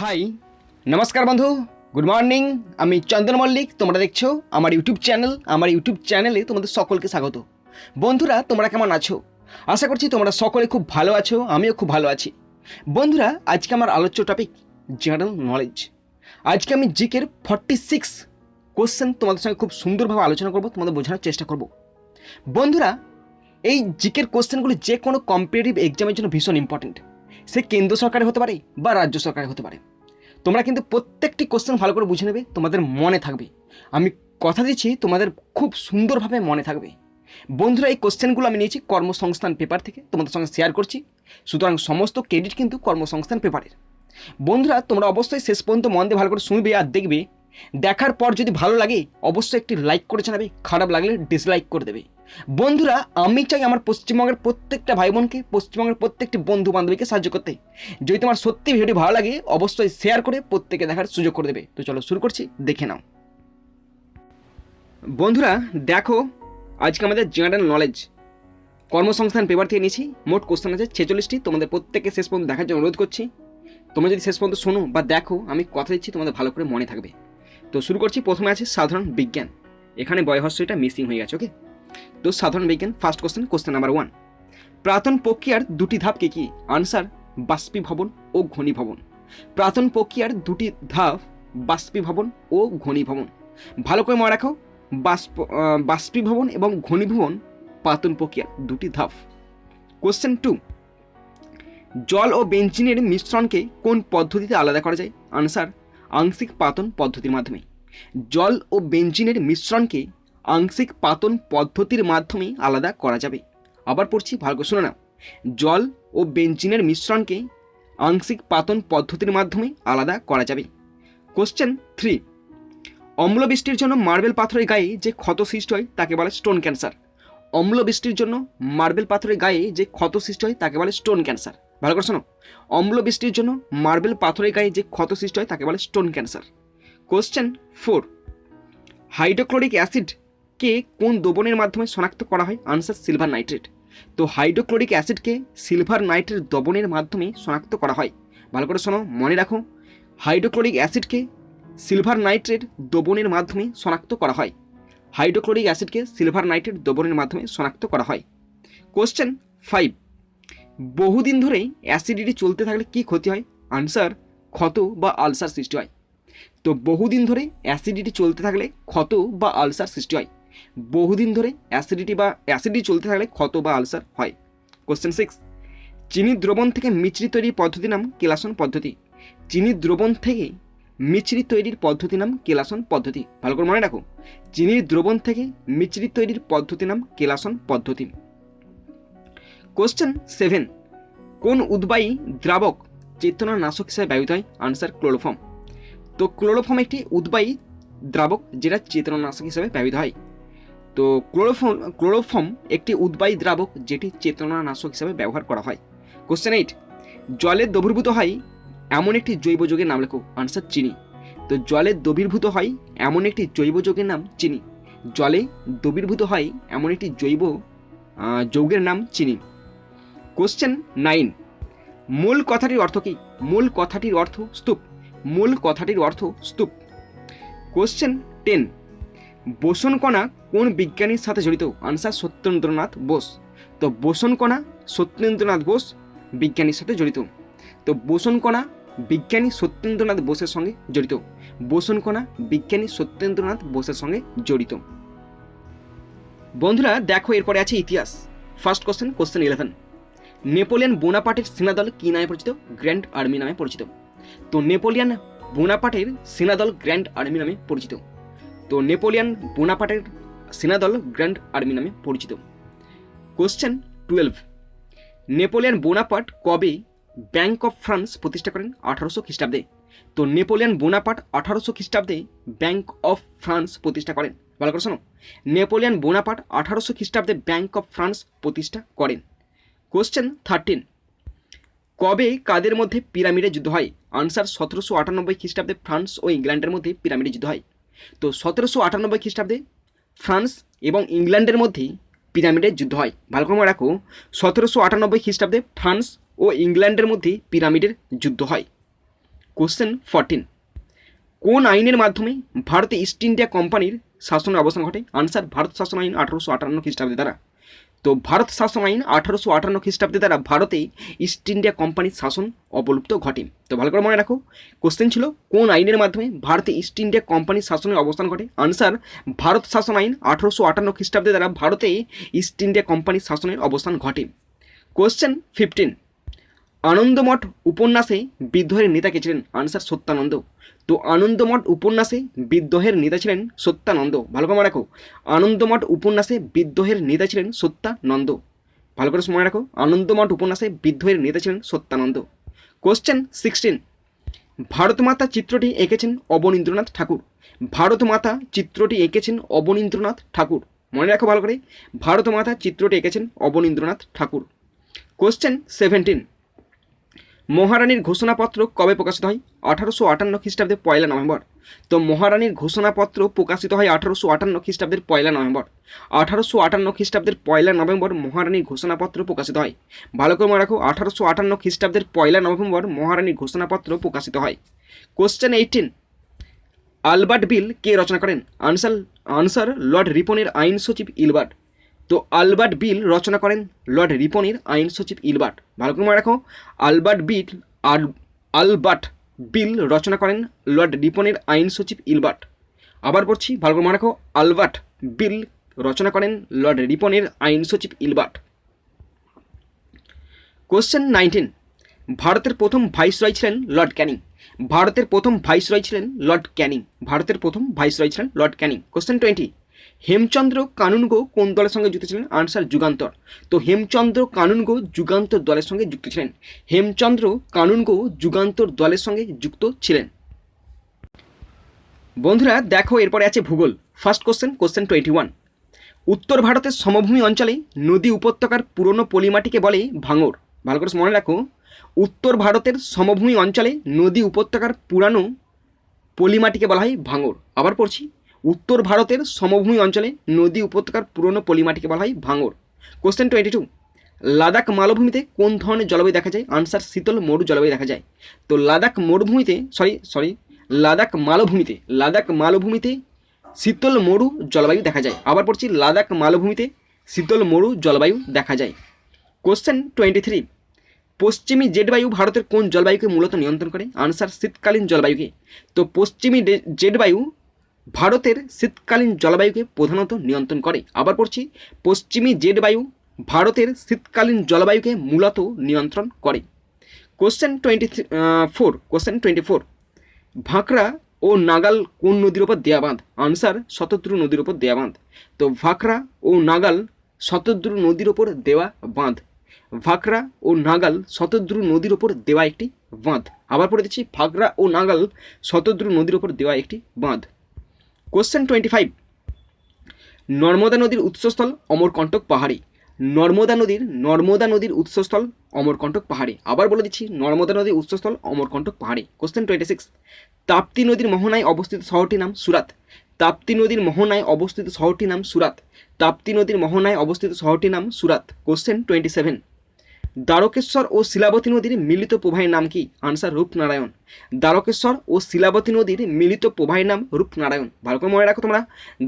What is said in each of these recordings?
High নমস্কার বন্ধু, good morning. আমি চন্দন মল্লিক, তোমরা দেখছো আমার ইউটিউব চ্যানেল। আমার ইউটিউব চ্যানেলে তোমাদের সকলকে স্বাগত। বন্ধুরা, তোমরা কেমন আছো? আশা করছি তোমরা সকলে খুব ভালো আছো, আমিও খুব ভালো আছি। বন্ধুরা, আজকে আমার আলোচ্য টপিক জেনারেল নলেজ। আজকে আমি জিকের 46 কোশ্চেন তোমাদের সঙ্গে খুব সুন্দরভাবে আলোচনা করব, তোমাদের বোঝানোর চেষ্টা করব। বন্ধুরা, এই জিকের কোশ্চেনগুলি যে কোনো কম্পিটিটিভ এক্সামের জন্য ভীষণ ইম্পর্টেন্ট। সে কেন্দ্র সরকারের হতে পারে বা রাজ্য সরকারের হতে পারে। তোমরা কিন্তু প্রত্যেকটি কোশ্চেন ভালো করে বুঝে নেবে, তোমাদের মনে থাকবে। আমি কথা দিচ্ছি তোমাদের খুব সুন্দরভাবে মনে থাকবে। বন্ধুরা, এই কোশ্চেনগুলো আমি নিয়েছি কর্মসংস্থান পেপার থেকে, তোমাদের সঙ্গে শেয়ার করছি। সুতরাং সমস্ত ক্রেডিট কিন্তু কর্মসংস্থান পেপারের। বন্ধুরা, তোমরা অবশ্যই শেষ পর্যন্ত মন দিয়ে ভালো করে শুনবে আর দেখবে। দেখার পর যদি ভালো লাগে অবশ্যই একটি লাইক করে জানাবে, খারাপ লাগলে ডিসলাইক করে দেবে। বন্ধুরা, আমি চাই আমার পশ্চিমবঙ্গের প্রত্যেকটা ভাই বোনকে, পশ্চিমবঙ্গের প্রত্যেকটি বন্ধু বান্ধবীকে সাহায্য করতে। যদি তোমার সত্যি ভিডিওটি ভালো লাগে অবশ্যই শেয়ার করে প্রত্যেকে দেখার সুযোগ করে দেবে। তো চলো শুরু করছি, দেখে নাও। বন্ধুরা দেখো, আজকে আমাদের জেনারেল নলেজ কর্মসংস্থান পেপার থেকে নিয়েছি। মোট কোশ্চেন আছে 46টি। তোমাদের প্রত্যেককে শেষ পর্যন্ত দেখার জন্য অনুরোধ করছি। তোমরা যদি শেষ পর্যন্ত শোনো বা দেখো, আমি কথা দিচ্ছি তোমাদের ভালো করে মনে থাকবে। তো শুরু করছি। প্রথমে আছে সাধারণ বিজ্ঞান। এখানে বয়হস্যটা মিসিং হয়ে গেছে। ওকে, তো সাধারণ বিজ্ঞান ফার্স্ট কোশ্চেন নাম্বার 1। প্রাক্তন প্রক্রিয়ার দুটি ধাপ কি কি? আনসার বাষ্পীভবন ও ঘনীভবন। প্রাক্তন প্রক্রিয়ার দুটি ধাপ বাষ্পীভবন ও ঘনীভবন। ভালো করে মনে রাখো, বাষ্পীভবন এবং ঘনীভবন প্রাক্তন প্রক্রিয়ার দুটি ধাপ। কোশ্চেন 2। জল ও বেঞ্জিনের মিশ্রণকে কোন পদ্ধতিতে আলাদা করা যায়? আনসার আংশিক পাতন পদ্ধতির মাধ্যমে। জল ও বেঞ্জিনের মিশ্রণকে আংশিক পাতন পদ্ধতির মাধ্যমে আলাদা করা যাবে। আবার পড়ছি, ভালো করে শুনে নাও। জল ও বেঞ্জিনের মিশ্রণকে আংশিক পাতন পদ্ধতির মাধ্যমে আলাদা করা যাবে। কোশ্চেন 3। অম্ল বৃষ্টির জন্য মার্বেল পাথরের গায়ে যে ক্ষত সৃষ্টি হয় তাকে বলে স্টোন ক্যান্সার। অম্ল বৃষ্টির জন্য মার্বেল পাথরের গায়ে যে ক্ষত সৃষ্টি হয় তাকে বলে স্টোন ক্যান্সার। ভালো করে শোনো, অম্ল বৃষ্টির জন্য মার্বেল পাথরের গায়ে যে ক্ষত সৃষ্টি হয় তাকে বলে স্টোন ক্যান্সার। কোশ্চেন 4। হাইড্রোক্লোরিক অ্যাসিডকে কোন দ্রবণের মাধ্যমে শনাক্ত করা হয়? Answer silver nitrate. তো হাইড্রোক্লোরিক অ্যাসিডকে সিলভার নাইট্রেট দ্রবণের মাধ্যমে শনাক্ত করা হয়। ভালো করে শোনো, মনে রাখো, হাইড্রোক্লোরিক অ্যাসিডকে সিলভার নাইট্রেট দ্রবণের মাধ্যমে শনাক্ত করা হয়। হাইড্রোক্লোরিক অ্যাসিডকে সিলভার নাইট্রেট দ্রবণের মাধ্যমে শনাক্ত করা হয়। কোশ্চেন 5। বহুদিন ধরে অ্যাসিডিটি চলতে থাকলে কি ক্ষতি হয়? আনসার ক্ষত বা আলসার সৃষ্টি হয়। তো বহুদিন ধরে অ্যাসিডিটি চলতে থাকলে ক্ষত বা আলসার সৃষ্টি হয়। বহুদিন ধরে অ্যাসিডিটি চলতে থাকলে ক্ষত বা আলসার হয়। কোশ্চেন 6। চিনি দ্রবণ থেকে মিশ্রি তৈরির পদ্ধতির নাম কেলাসন পদ্ধতি। চিনি দ্রবণ থেকে মিশ্রি তৈরির পদ্ধতির নাম কেলাসন পদ্ধতি। ভালো করে মনে রাখো, চিনির দ্রবণ থেকে মিশ্রি তৈরির পদ্ধতির নাম কেলাসন পদ্ধতি। কোশ্চেন 7। কোন উদ্বায়ী দ্রাবক চেতনানাশক হিসেবে ব্যবহৃত হয়? Answer chloroform. তো ক্লোরোফর্ম একটি উদ্বায়ী দ্রাবক যেটা চেতনানাশক হিসেবে ব্যবহৃত হয়। তো ক্লোরোফর্ম একটি উদ্বায়ী দ্রাবক যেটি চেতনানাশক হিসেবে ব্যবহার করা হয়। কোশ্চেন 8। জলে দ্রবীভূত হয় এমন একটি জৈব যৌগের নাম লেখো। আনসার চিনি। তো জলে দ্রবীভূত হয় এমন একটি জৈব যৌগের নাম চিনি। জলে দ্রবীভূত হয় এমন একটি জৈব যৌগের নাম চিনি। কোশ্চেন 9। মূল কথাটির অর্থ কি? মূল কথাটির অর্থ স্তূপ। মূল কথাটির অর্থ স্তূপ। কোশ্চেন 10। বোসন কণা কোন বিজ্ঞানীর সাথে জড়িত? আনসার সত্যেন্দ্রনাথ বোস। তো বোসন কণা সত্যেন্দ্রনাথ বোস বিজ্ঞানীর সাথে জড়িত। তো বোসন কণা বিজ্ঞানী সত্যেন্দ্রনাথ বোসের সঙ্গে জড়িত। বোসন কণা বিজ্ঞানী সত্যেন্দ্রনাথ বোসের সঙ্গে জড়িত। বন্ধুরা দেখো, এরপরে আছে ইতিহাস। First question 11। নেপোলিয়ন বোনাপার্টের সেনাদল কি নামে পরিচিত? গ্র্যান্ড আর্মি নামে পরিচিত। তো নেপোলিয়ন বোনাপার্টের সেনাদল গ্র্যান্ড আর্মি নামে পরিচিত। তো নেপোলিয়ন বোনাপার্টের সেনাদল গ্র্যান্ড আর্মি নামে পরিচিত। কোশ্চেন 12। নেপোলিয়ন বোনাপার্ট কবে ব্যাংক অফ ফ্রান্স প্রতিষ্ঠা করেন? 1800 খ্রিস্টাব্দে। তো নেপোলিয়ন বোনাপার্ট 1800 খ্রিস্টাব্দে ব্যাংক অফ ফ্রান্স প্রতিষ্ঠা করেন। ভালো করে শোনো, নেপোলিয়ন বোনাপার্ট 1800 খ্রিস্টাব্দে ব্যাংক অফ ফ্রান্স প্রতিষ্ঠা করেন। কোশ্চেন 13। কবে কাদের মধ্যে পিরামিডের যুদ্ধ হয়? আনসার 1798 খ্রিস্টাব্দে ফ্রান্স ও ইংল্যান্ডের মধ্যে পিরামিডের যুদ্ধ হয়। তো 1798 খ্রিস্টাব্দে ফ্রান্স এবং ইংল্যান্ডের মধ্যে পিরামিডের যুদ্ধ হয়। ভালো করে মনে রাখো, 1798 খ্রিস্টাব্দে ফ্রান্স ও ইংল্যান্ডের মধ্যে পিরামিডের যুদ্ধ হয়। কোশ্চেন 14, কোন আইনের মাধ্যমে ভারতে ইস্ট ইন্ডিয়া কোম্পানির শাসনের অবসান ঘটে? আনসার, ভারত শাসন আইন 1858 খ্রিস্টাব্দে দ্বারা। তো ভারত শাসন আইন 1858 খ্রিস্টাব্দে দ্বারা ভারতে ইস্ট ইন্ডিয়া কোম্পানির শাসন অবলুপ্ত ঘটে। তো ভালো করে মনে রাখো, কোশ্চেন ছিল কোন আইনের মাধ্যমে ভারতে ইস্ট ইন্ডিয়া কোম্পানির শাসনের অবস্থান ঘটে? আনসার, ভারত শাসন আইন 1858 খ্রিস্টাব্দে দ্বারা ভারতে ইস্ট ইন্ডিয়া কোম্পানির শাসনের অবস্থান ঘটে। কোশ্চেন 15, আনন্দমঠ উপন্যাসে বিদ্রোহের নেতা কে ছিলেন? আনসার, সত্যানন্দ। তো আনন্দমঠ উপন্যাসে বিদ্রোহের নেতা ছিলেন সত্যানন্দ। ভালো করে মনে রাখো, আনন্দমঠ উপন্যাসে বিদ্রোহের নেতা ছিলেন সত্যানন্দ। ভালো করে মনে রাখো, আনন্দমঠ উপন্যাসে বিদ্রোহের নেতা ছিলেন সত্যানন্দ। কোশ্চেন 16, ভারতমাতা চিত্রটি এঁকেছেন অবনীন্দ্রনাথ ঠাকুর। ভারতমাতা চিত্রটি এঁকেছেন অবনীন্দ্রনাথ ঠাকুর। মনে রাখো ভালো করে, ভারতমাতা চিত্রটি এঁকেছেন অবনীন্দ্রনাথ ঠাকুর। কোশ্চেন 17, মহারানীর ঘোষণাপত্র কবে প্রকাশিত হয়? 1858 খ্রিস্টাব্দের 1 নভেম্বর। তো মহারানীর ঘোষণাপত্র প্রকাশিত হয় 1858 খ্রিস্টাব্দের 1 নভেম্বর। 1858 খ্রিস্টাব্দের 1 নভেম্বর মহারানীর ঘোষণাপত্র প্রকাশিত হয়। ভালো করে মনে রাখো, 1858 খ্রিস্টাব্দের 1 নভেম্বর মহারানীর ঘোষণাপত্র প্রকাশিত হয়। কোশ্চেন 18, আলবার্ট বিল কে রচনা করেন? আনসার, লর্ড রিপনের আইন সচিব ইলবার্ট। তো আলবার্ট বিল রচনা করেন লর্ড রিপনের আইন সচিব ইলবার্ট। ভালো করে মনে রাখো, আলবার্ট বিল রচনা করেন লর্ড রিপনের আইন সচিব ইলবার্ট। আবার পড়ছি, ভালো করে মনে রাখো, আলবার্ট বিল রচনা করেন লর্ড রিপনের আইন সচিব ইলবার্ট। কোশ্চেন 19, ভারতের প্রথম ভাইসরয় ছিলেন লর্ড ক্যানিং। ভারতের প্রথম ভাইসরয় ছিলেন লর্ড ক্যানিং। ভারতের প্রথম ভাইসরয় ছিলেন লর্ড ক্যানিং। কোশ্চেন 20, হেমচন্দ্র কানুনগো কোন দলের সঙ্গে যুক্ত ছিলেন? আনসার, যুগান্তর। তো হেমচন্দ্র কানুনগো যুগান্তর দলের সঙ্গে যুক্ত ছিলেন। হেমচন্দ্র কানুনগো যুগান্তর দলের সঙ্গে যুক্ত ছিলেন। বন্ধুরা দেখো, এরপরে আছে ভূগোল। ফার্স্ট কোশ্চেন, কোশ্চেন 21, উত্তর ভারতের সমভূমি অঞ্চলে নদী উপত্যকার পুরনো পলিমাটিকে বলে ভাঙর। ভালো করে মনে রাখো, উত্তর ভারতের সমভূমি অঞ্চলে নদী উপত্যকার পুরানো পলিমাটিকে বলা হয় ভাঙর। আবার পড়ছি, উত্তর ভারতের সমভূমি অঞ্চলে নদী উপত্যকার পুরনো পলিমাটিকে বলা হয় ভাঙর। কোশ্চেন 22, লাদাখ মালভূমিতে কোন ধরনের জলবায়ু দেখা যায়? আনসার, শীতল মরু জলবায়ু দেখা যায়। তো লাদাখ মালভূমিতে শীতল মরু জলবায়ু দেখা যায়। আবার পড়ছি, লাদাখ মালভূমিতে শীতল মরু জলবায়ু দেখা যায়। কোশ্চেন 23, পশ্চিমী জেটবায়ু ভারতের কোন জলবায়ুকে মূলত নিয়ন্ত্রণ করে? আনসার, শীতকালীন জলবায়ুকে। তো পশ্চিমী জেটবায়ু ভারতের শীতকালীন জলবায়ুকে প্রধানত নিয়ন্ত্রণ করে। আবার পড়ছি, পশ্চিমী জেটবায়ু ভারতের শীতকালীন জলবায়ুকে মূলত নিয়ন্ত্রণ করে। কোশ্চেন 24, ভাকরা ও নাগাল কোন নদীর ওপর দেয়া বাঁধ? আনসার, শতদ্রু নদীর ওপর দেয়া বাঁধ। তো ভাকরা ও নাগাল শতদ্রু নদীর ওপর দেওয়া বাঁধ। ভাকরা ও নাগাল শতদ্রু নদীর ওপর দেওয়া একটি বাঁধ। আবার পড়ে দিচ্ছি, ভাকরা ও নাগাল শতদ্রু নদীর ওপর দেওয়া একটি বাঁধ। কোশ্চেন 25, নর্মদা নদীর উৎসস্থল অমরকণ্টক পাহাড়ে। নর্মদা নদীর উৎসস্থল অমরকণ্টক পাহাড়ে। আবার বলে দিচ্ছি, নর্মদা নদীর উৎসস্থল অমরকণ্টক পাহাড়ে। কোশ্চেন 26, তাপ্তি নদীর মোহনায় অবস্থিত শহরটির নাম সুরাত। তাপ্তি নদীর মোহনায় অবস্থিত শহরটির নাম সুরাত। তাপ্তি নদীর মোহনায় অবস্থিত শহরটির নাম সুরাত। কোশ্চেন 27, দ্বারকেশ্বর ও শিলাবতী নদীর মিলিত প্রবাহের নাম কি? আনসার, রূপনারায়ণ। দ্বারকেশ্বর ও শিলাবতী নদীর মিলিত প্রবাহের নাম রূপনারায়ণ। ভালো করে মনে রাখো তোমরা,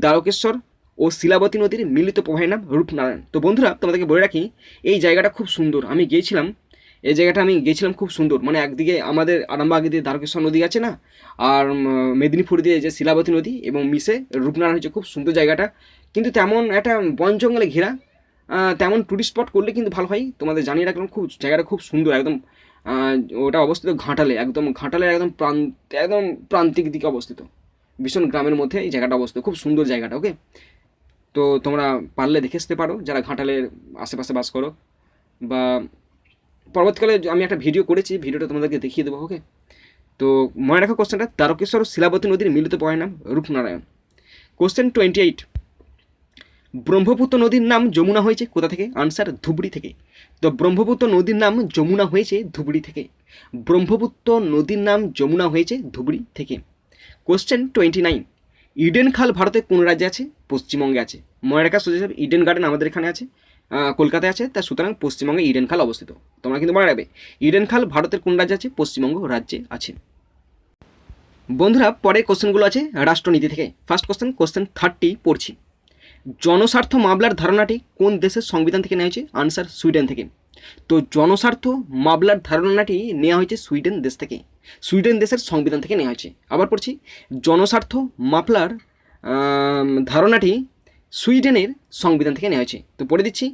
দ্বারকেশ্বর ও শিলাবতী নদীর মিলিত প্রবাহের নাম রূপনারায়ণ। তো বন্ধুরা তোমাদেরকে বলে রাখি, এই জায়গাটা খুব সুন্দর। আমি গিয়েছিলাম, এই জায়গাটা আমি গিয়েছিলাম, খুব সুন্দর। মানে একদিকে আমাদের আরামবাগ দিয়ে দ্বারকেশ্বর নদী আছে না, আর মেদিনীপুর দিয়ে যে শিলাবতী নদী এবং মিশে রূপনারায়ণ হচ্ছে, খুব সুন্দর জায়গাটা। কিন্তু তেমন একটা বন জঙ্গলে ঘেরা, তেমন টুরিস্ট স্পট করলে কিন্তু ভালো হয়। তোমাদের জানিয়ে রাখলাম, খুব জায়গাটা খুব সুন্দর একদম। ওটা অবস্থিত ঘাটালে, ঘাটালের একদম প্রান্তিক দিকে অবস্থিত, ভীষণ গ্রামের মধ্যে এই জায়গাটা অবস্থিত। খুব সুন্দর জায়গাটা। ওকে, তো তোমরা পারলে দেখে আসতে পারো যারা ঘাটালের আশেপাশে বাস করো, বা পরবর্তীকালে আমি একটা ভিডিও করেছি, ভিডিওটা তোমাদেরকে দেখিয়ে দেবো। ওকে, তো মনে রাখো কোশ্চেনটা, দ্বারকেশ্বর ও শিলাবতী নদীর মিলিত প্রবাহের নাম রূপনারায়ণ। কোশ্চেন 28, ব্রহ্মপুত্র নদীর নাম যমুনা হয়েছে কোথা থেকে? আনসার, ধুবড়ি থেকে। তো ব্রহ্মপুত্র নদীর নাম যমুনা হয়েছে ধুবড়ি থেকে। ব্রহ্মপুত্র নদীর নাম যমুনা হয়েছে ধুবড়ি থেকে। কোশ্চেন 29, ইডেন খাল ভারতের কোন রাজ্যে আছে? পশ্চিমবঙ্গে আছে। মনে রাখা সোজা যাবে, ইডেন গার্ডেন আমাদের এখানে আছে, কলকাতায় আছে, তা সুতরাং পশ্চিমবঙ্গে ইডেন খাল অবস্থিত। তোমরা কিন্তু মনে রাখবে, ইডেন খাল ভারতের কোন রাজ্যে আছে? পশ্চিমবঙ্গ রাজ্যে আছে। বন্ধুরা পরের কোশ্চেনগুলো আছে রাষ্ট্রনীতি থেকে। ফার্স্ট কোশ্চেন 30 পড়ছি। জনস্বার্থ মামলার ধারণাটি কোন দেশের সংবিধান থেকে নেওয়া হয়েছে? আনসার সুইডেন থেকে। তো জনস্বার্থ মামলার ধারণাটি নেওয়া হয়েছে সুইডেন দেশ থেকে, সুইডেন দেশের সংবিধান থেকে নেওয়া হয়েছে। আবার পড়ছি, জনস্বার্থ মামলার ধারণাটি সুইডেনের সংবিধান থেকে নেওয়া হয়েছে। তো পড়ে দিচ্ছি,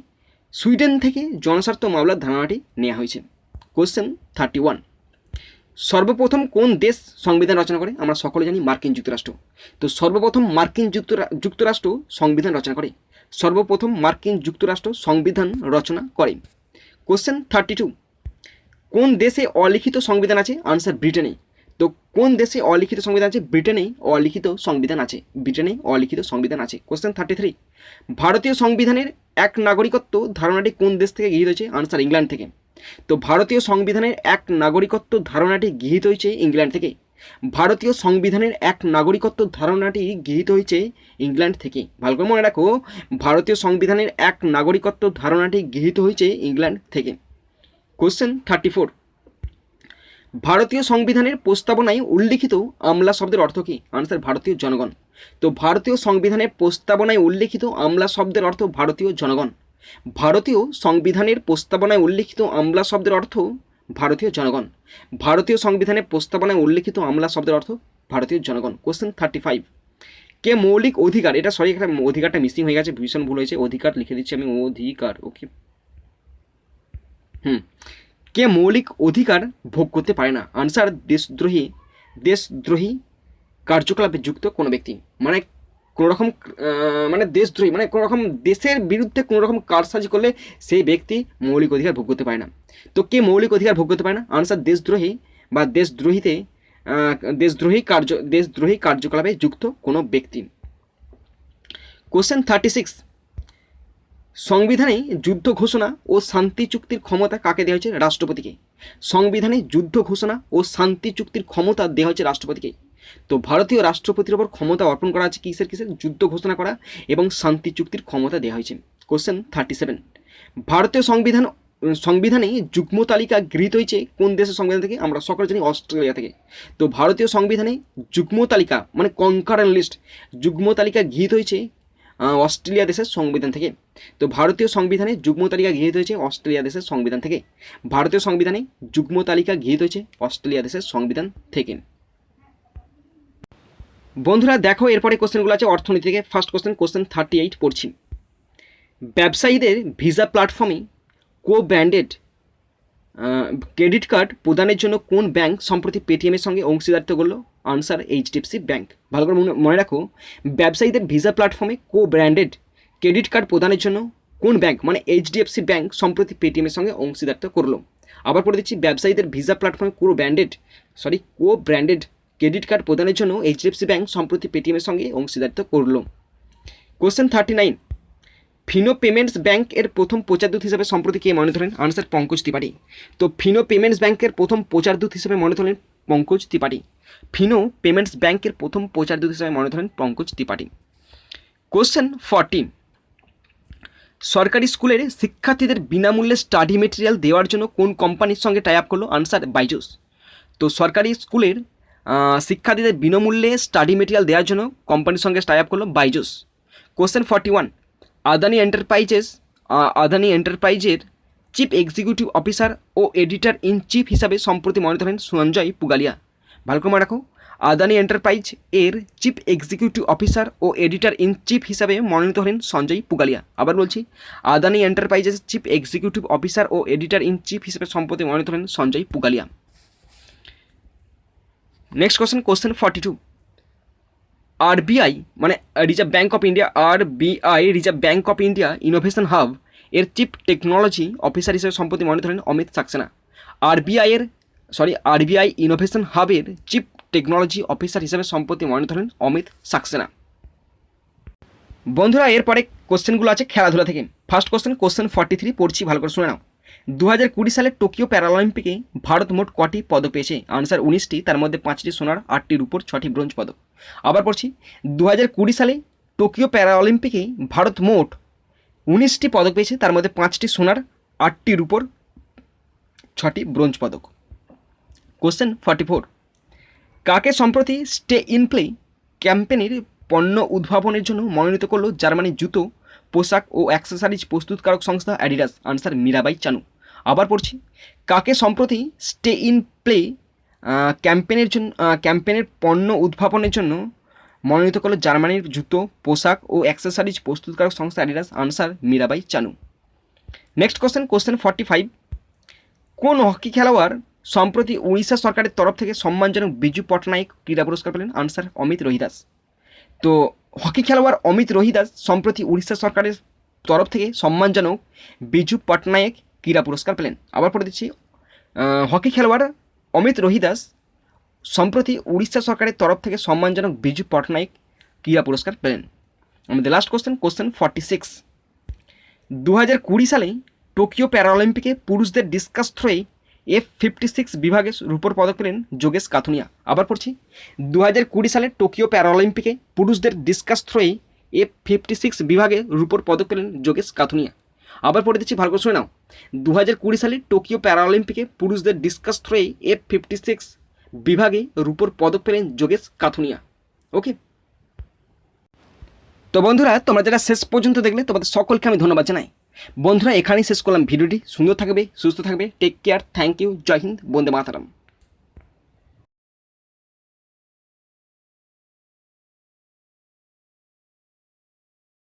সুইডেন থেকে জনস্বার্থ মামলার ধারণাটি নেওয়া হয়েছে। কোশ্চেন 31, সর্বপ্রথম কোন দেশ সংবিধান রচনা করে? আমরা সকলে জানি মার্কিন যুক্তরাষ্ট্র। তো সর্বপ্রথম মার্কিন যুক্তরাষ্ট্র সংবিধান রচনা করে। সর্বপ্রথম মার্কিন যুক্তরাষ্ট্র সংবিধান রচনা করে। কোশ্চেন 32, কোন দেশে অলিখিত সংবিধান আছে? আনসার ব্রিটেনে। তো কোন দেশে অলিখিত সংবিধান আছে? ব্রিটেনেই অলিখিত সংবিধান আছে, ব্রিটেনেই অলিখিত সংবিধান আছে। কোশ্চেন 33, ভারতীয় সংবিধানের এক নাগরিকত্ব ধারণাটি কোন দেশ থেকে গৃহীত হয়েছে? আনসার ইংল্যান্ড থেকে। তো ভারতীয় সংবিধানের এক নাগরিকত্ব ধারণাটি গৃহীত হয়েছে ইংল্যান্ড থেকে। ভারতীয় সংবিধানের এক নাগরিকত্ব ধারণাটি গৃহীত হয়েছে ইংল্যান্ড থেকে। ভালো করে মনে রাখো, ভারতীয় সংবিধানের এক নাগরিকত্ব ধারণাটি গৃহীত হয়েছে ইংল্যান্ড থেকে। কোশ্চেন 34, ভারতীয় সংবিধানের প্রস্তাবনায় উল্লিখিত আমলা শব্দের অর্থ কী? আনসার ভারতীয় জনগণ। তো ভারতীয় সংবিধানের প্রস্তাবনায় উল্লিখিত আমলা শব্দের অর্থ ভারতীয় জনগণ। ভারতীয় সংবিধানের প্রস্তাবনায় উল্লিখিত আমলা শব্দের অর্থ ভারতীয় জনগণ। ভারতীয় সংবিধানের প্রস্তাবনায় উল্লিখিত আমলা শব্দের অর্থ ভারতীয় জনগণ। কোশ্চেন 35, কে মৌলিক অধিকার, এটা সরি একটা অধিকারটা মিসিং হয়ে গেছে, ভীষণ ভুল হয়েছে, অধিকার লিখে দিচ্ছি আমি, অধিকার, ওকে। কে মৌলিক অধিকার ভোগ করতে পারে না? আনসার দেশদ্রোহী কার্যকলাপে যুক্ত কোনো ব্যক্তি, মানে কোনো রকম মানে দেশদ্রোহী, মানে কোনো রকম দেশের বিরুদ্ধে কোনো রকম কারসাজি করলে সেই ব্যক্তি মৌলিক অধিকার ভোগ করতে পারে না। তো কে মৌলিক অধিকার ভোগ করতে পারে না? আনসার দেশদ্রোহী বা দেশদ্রোহী কার্যকলাপে যুক্ত কোনো ব্যক্তি। কোশ্চেন 36, সংবিধানে যুদ্ধ ঘোষণা ও শান্তি চুক্তির ক্ষমতা কাকে দেওয়া হয়েছে? রাষ্ট্রপতিকে। সংবিধানে যুদ্ধ ঘোষণা ও শান্তি চুক্তির ক্ষমতা দেওয়া হয়েছে রাষ্ট্রপতিকে। তো ভারতীয় রাষ্ট্রপতির ওপর ক্ষমতা অর্পণ করা আছে কিসের? যুদ্ধ ঘোষণা করা এবং শান্তি চুক্তির ক্ষমতা দেওয়া হয়েছে। কোশ্চেন 37, ভারতীয় সংবিধানে যুগ্ম তালিকা গৃহীত হয়েছে কোন দেশের সংবিধান থেকে? আমরা সকলে জানি অস্ট্রেলিয়া থেকে। তো ভারতীয় সংবিধানে যুগ্ম তালিকা মানে কনকারেন্ট লিস্ট, যুগ্ম তালিকা গৃহীত হয়েছে অস্ট্রেলিয়া দেশের সংবিধান থেকে। তো ভারতীয় সংবিধানে যুগ্ম তালিকা গৃহীত হয়েছে অস্ট্রেলিয়া দেশের সংবিধান থেকে। ভারতীয় সংবিধানে যুগ্ম তালিকা গৃহীত হয়েছে অস্ট্রেলিয়া দেশের সংবিধান থেকে। বন্ধুরা দেখো এরপরে কোশ্চেনগুলো আছে অর্থনীতি থেকে। ফার্স্ট কোশ্চেন 38 পড়ছি। ব্যবসায়ীদের ভিসা প্ল্যাটফর্মে ব্র্যান্ডেড ক্রেডিট কার্ড প্রদানের জন্য কোন ব্যাংক সম্প্রতি পেটিএমের সঙ্গে অংশীদারিত্ব করলো? Answer HDFC bank. ভালো করে মনে রাখো, ব্যবসায়ীদের ভিসা প্ল্যাটফর্মে ব্র্যান্ডেড ক্রেডিট কার্ড প্রদানের জন্য কোন ব্যাংক, মানে এইচডিএফসি ব্যাংক সম্প্রতি পেটিএমের সঙ্গে অংশীদারিত্ব করলো। আবার পড়ে দিচ্ছি, ব্যবসায়ীদের ভিসা প্ল্যাটফর্মে ব্র্যান্ডেড ক্রেডিট কার্ড প্রদানের জন্য এইচডিএফসি ব্যাংক সম্প্রতি পেটিএমের সঙ্গে অংশীদারিত্ব করলো। কোশ্চেন 39, ফিনো পেমেন্টস ব্যাংক এর প্রথম প্রচারদূত হিসেবে সম্প্রতি কে মনে ধরেন? আনসার পঙ্কজ ত্রিপাঠী। তো ফিনো পেমেন্টস ব্যাংকের প্রথম প্রচারদূত হিসেবে মনে ধরেন পঙ্কজ ত্রিপাঠী। ফিনো পেমেন্টস ব্যাংকের প্রথম প্রচারদূত হিসেবে মনে ধরেন পঙ্কজ ত্রিপাঠী। কোশ্চেন 40, সরকারি স্কুলের শিক্ষার্থীদের বিনামূল্যে স্টাডি মেটেরিয়াল দেওয়ার জন্য কোন কোম্পানির সঙ্গে টাই আপ করলো? আনসার বাইজুস। তো সরকারি স্কুলের শিক্ষার্থীদের বিনামূল্যে স্টাডি মেটেরিয়াল দেওয়ার জন্য কোম্পানির সঙ্গে টাই আপ করলো বাইজুস। কোশ্চেন 41, আদানি এন্টারপ্রাইজের চিফ এক্সিকিউটিভ অফিসার ও এডিটর ইন চিফ হিসাবে সম্প্রতি মনোনীত হলেন সঞ্জয় পুগালিয়া। ভালো করে মনে রাখো, আদানি এন্টারপ্রাইজ এর চিফ এক্সিকিউটিভ অফিসার ও এডিটর ইন চিফ হিসাবে মনোনীত হলেন সঞ্জয় পুগালিয়া। আবার বলছি, আদানি এন্টারপ্রাইজের চিফ এক্সিকিউটিভ অফিসার ও এডিটর ইন চিফ হিসাবে সম্প্রতি মনোনীত হলেন Sanjay Pugalia. Next question 42, RBI মানে Reserve Bank of India Innovation Hub এর চিফ টেকনোলজি অফিসার হিসেবে সম্প্রতি মনোনীত হলেন অমিত সাক্সেনা। আরবিআই ইনোভেশন হাবের চিফ টেকনোলজি অফিসার হিসেবে সম্প্রতি মনোনীত হলেন অমিত সাক্সেনা। বন্ধুরা এরপরে কোশ্চেনগুলো আছে খেলাধুলা থেকে। ফার্স্ট কোশ্চেন 43 পড়ছি, ভালো করে শুনে নাও। 2020 সালে টোকিও প্যারালিম্পিকে ভারত মোট কটি পদক পেয়েছে? আনসার 19টি, তার মধ্যে 5টি সোনার, 8টি রূপোর, 6টি ব্রোঞ্জ পদক। আবার পড়ছি, 2020 সালে টোকিও প্যারালিম্পিকে ভারত মোট 19টি পদক পেয়েছে, তার মধ্যে 5টি সোনার, 8টি রূপোর, 6টি ব্রোঞ্জ পদক। কোশ্চেন 44, কাকে সম্প্রতি স্টে ইন প্লে ক্যাম্পেনের পণ্য উদ্ভাবনের জন্য মনোনীত করলো জার্মানির জুতো, পোশাক ও অ্যাক্সেসরিজ প্রস্তুতকারক সংস্থা অ্যাডিডাস? আনসার মীরাবাই চানু। আবার পড়ছি, কাকে সম্প্রতি স্টে ইন প্লে ক্যাম্পেনের পণ্য উদ্ভাবনের জন্য মনোনীত করলো জার্মানির জুতো, পোশাক ও অ্যাক্সেসরিজ প্রস্তুতকারক সংস্থা অ্যাডিডাস? আনসার মীরাবাই চানু। নেক্সট কোশ্চেন 45, কোন হকি খেলোয়াড় সম্প্রতি উড়িষ্যা সরকারের তরফ থেকে সম্মানজনক বিজু পটনায়ক ক্রীড়া পুরস্কার পেলেন? আনসার অমিত রোহিদাস। তো হকি খেলোয়াড় অমিত রোহিদাস সম্প্রতি উড়িষ্যা সরকারের তরফ থেকে সম্মানজনক বিজু পটনায়ক ক্রীড়া পুরস্কার পেলেন। আবার পড়ে দিচ্ছি, হকি খেলোয়াড় অমিত রোহিদাস সম্প্রতি উড়িষ্যা সরকারের তরফ থেকে সম্মানজনক বিজু পটনায়ক ক্রীড়া পুরস্কার পেলেন। আমাদের লাস্ট কোশ্চেন 46, 2020 সালে টোকিও প্যারাঅলিম্পিকে পুরুষদের ডিসকাস থ্রোয়ে F56 বিভাগে রূপোর পদক পেলেন যোগেশ কাথুনিয়া। আবার পড়ছি, 2020 সালে টোকিও প্যারাঅলিম্পিকে পুরুষদের ডিসকাস থ্রোয়ে F56 বিভাগে রূপোর পদক পেলেন যোগেশ কাথুনিয়া। আবার পড়ে দিচ্ছি, ভালো করে শুনে নাও। 2020 সালে টোকিও প্যারাঅলিম্পিকে পুরুষদের ডিসকাস থ্রোয়ে F56 বিভাগে রূপোর পদক পেলেন যোগেশ কাথুনিয়া। ওকে, তো বন্ধুরা তোমরা যারা শেষ পর্যন্ত দেখলে তোমাদের সকলকে আমি ধন্যবাদ জানাই। বন্ধুরা এখানেই শেষ করলাম ভিডিওটি। সুন্দর থাকবে, সুস্থ থাকবে, টেক কেয়ার, থ্যাংক ইউ, জয় হিন্দ, বন্দে মাতরম।